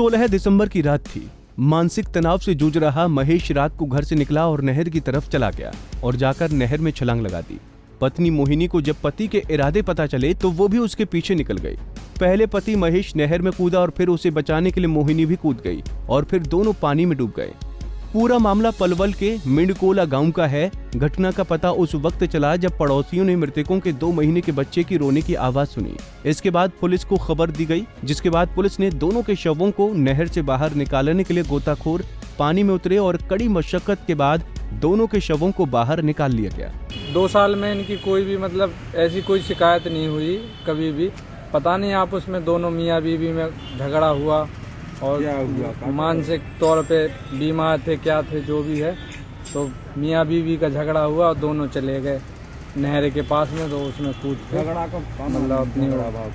16 दिसंबर की रात थी। मानसिक तनाव से जूझ रहा महेश रात को घर से निकला और नहर की तरफ चला गया और जाकर नहर में छलांग लगा दी। पत्नी मोहिनी को जब पति के इरादे पता चले तो वो भी उसके पीछे निकल गई। पहले पति महेश नहर में कूदा और फिर उसे बचाने के लिए मोहिनी भी कूद गई और फिर दोनों पानी में डूब गए। पूरा मामला पलवल के मिंडकोला गांव का है। घटना का पता उस वक्त चला जब पड़ोसियों ने मृतकों के 2 महीने के बच्चे की रोने की आवाज सुनी। इसके बाद पुलिस को खबर दी गई, जिसके बाद पुलिस ने दोनों के शवों को नहर से बाहर निकालने के लिए गोताखोर पानी में उतरे और कड़ी मशक्कत के बाद दोनों के शवों को बाहर निकाल लिया गया। 2 साल में इनकी कोई भी मतलब ऐसी कोई शिकायत नहीं हुई कभी भी। पता नहीं आप उसमें दोनों मियाँ बीवी में झगड़ा हुआ और मानसिक तौर पे बीमार थे, क्या थे, जो भी है, तो मियाँ बीवी का झगड़ा हुआ और दोनों चले गए नहर के पास में, तो उसमें कूद के झगड़ा का मतलब अपनी मतलब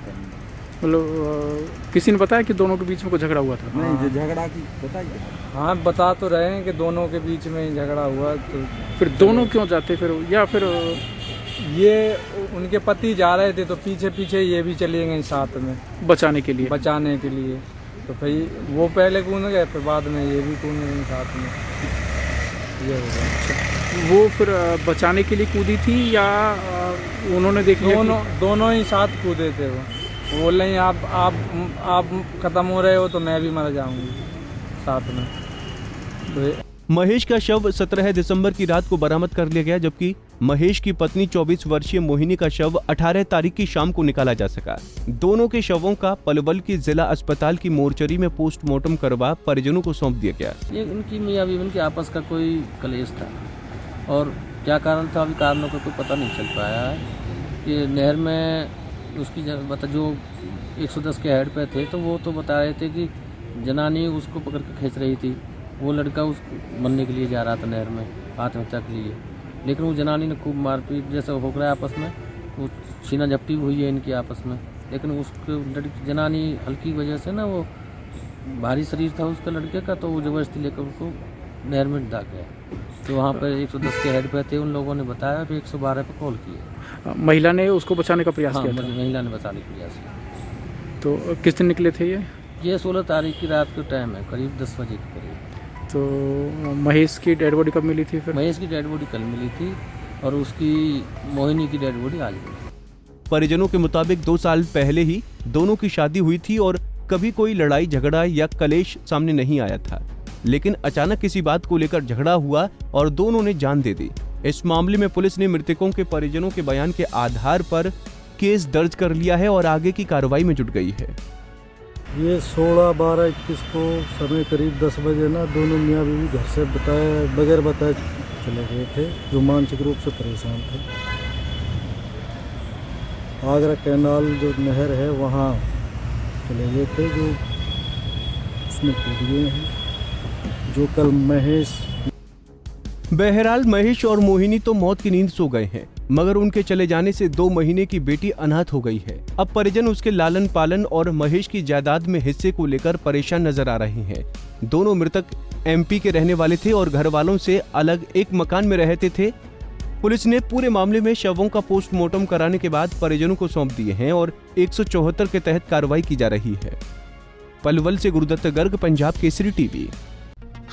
किसी ने बताया कि दोनों के बीच में कोई झगड़ा हुआ था? नहीं, झगड़ा की बताइए। हाँ, बता तो रहे हैं कि दोनों के बीच में ही झगड़ा हुआ। तो फिर दोनों क्यों जाते फिर, या फिर ये उनके पति जा रहे थे तो पीछे पीछे ये भी चले गए साथ में बचाने के लिए। तो फिर वो पहले कूद गए, फिर बाद में ये भी कूद गए साथ में। ये हो गया। वो फिर बचाने के लिए कूदी थी या उन्होंने देख लिया? दोनों ही साथ कूदे थे। वो बोल रहे हैं आप खत्म हो रहे हो तो मैं भी मर जाऊंगी साथ में। तो महेश का शव 17 दिसंबर की रात को बरामद कर लिया गया, जबकि महेश की पत्नी 24 वर्षीय मोहिनी का शव 18 तारीख की शाम को निकाला जा सका। दोनों के शवों का पलवल की जिला अस्पताल की मोर्चरी में पोस्टमार्टम करवा परिजनों को सौंप दिया गया। ये इनकी मियां बीवी के आपस का कोई कलेश था और क्या कारण था, अभी कारणों का कोई पता नहीं चल पाया है। ये नहर में उसकी जो 110 के हेड पे थे तो वो तो बता रहे थे कि जनानी उसको पकड़ के खींच रही थी। वो लड़का उसको मरने के लिए जा रहा था नहर में आत्महत्या के लिए, लेकिन वो जनानी ने खूब मारपीट जैसे हो रहा है आपस में, वो छीना झपटी हुई है इनकी आपस में। लेकिन उसके लड़की जनानी हल्की वजह से ना, वो भारी शरीर था उसका लड़के का, तो वो जबरदस्ती लेकर उसको नहर में डाल गया। तो वहाँ पर 110 के हेड पे थे, उन लोगों ने बताया, फिर 112 पे कॉल किया। महिला ने उसको बचाने का प्रयास किया था? महिला ने बचाने का प्रयास किया। तो किस दिन निकले थे ये 16 तारीख की रात का टाइम है, करीब 10 बजे के करीब। तो महेश की डेड बॉडी कब मिली थी फिर? महेश की डेड बॉडी कल मिली थी और उसकी मोहिनी की डेड बॉडी आज मिली। परिजनों के मुताबिक 2 साल पहले ही दोनों की शादी हुई थी और कभी कोई लड़ाई झगड़ा या कलेश सामने नहीं आया था, लेकिन अचानक किसी बात को लेकर झगड़ा हुआ और दोनों ने जान दे दी। इस मामले में पुलिस ने मृतकों के परिजनों के बयान के आधार पर केस दर्ज कर लिया है और आगे की कार्रवाई में जुट गई है। ये 16/12/21 को समय करीब 10 बजे ना दोनों मियाँ बीवी घर से बगैर बताए चले गए थे, जो मानसिक रूप से परेशान थे। आगरा कैनाल जो नहर है वहाँ चले गए थे, जो उसमें कूद गए हैं, जो कल महेश। बहरहाल महेश और मोहिनी तो मौत की नींद सो गए हैं, मगर उनके चले जाने से 2 महीने की बेटी अनाथ हो गई है। अब परिजन उसके लालन पालन और महेश की जायदाद में हिस्से को लेकर परेशान नजर आ रहे हैं। दोनों मृतक MP के रहने वाले थे और घर वालों से अलग एक मकान में रहते थे। पुलिस ने पूरे मामले में शवों का पोस्टमार्टम कराने के बाद परिजनों को सौंप दिए हैं और 174 के तहत कार्रवाई की जा रही है। पलवल से गुरुदत्त गर्ग, पंजाब केसरी टीवी।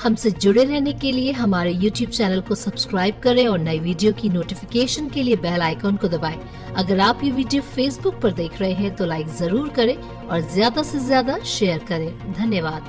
हमसे जुड़े रहने के लिए हमारे YouTube चैनल को सब्सक्राइब करें और नई वीडियो की नोटिफिकेशन के लिए बेल आइकॉन को दबाएं। अगर आप ये वीडियो Facebook पर देख रहे हैं तो लाइक जरूर करें और ज्यादा से ज्यादा शेयर करें। धन्यवाद।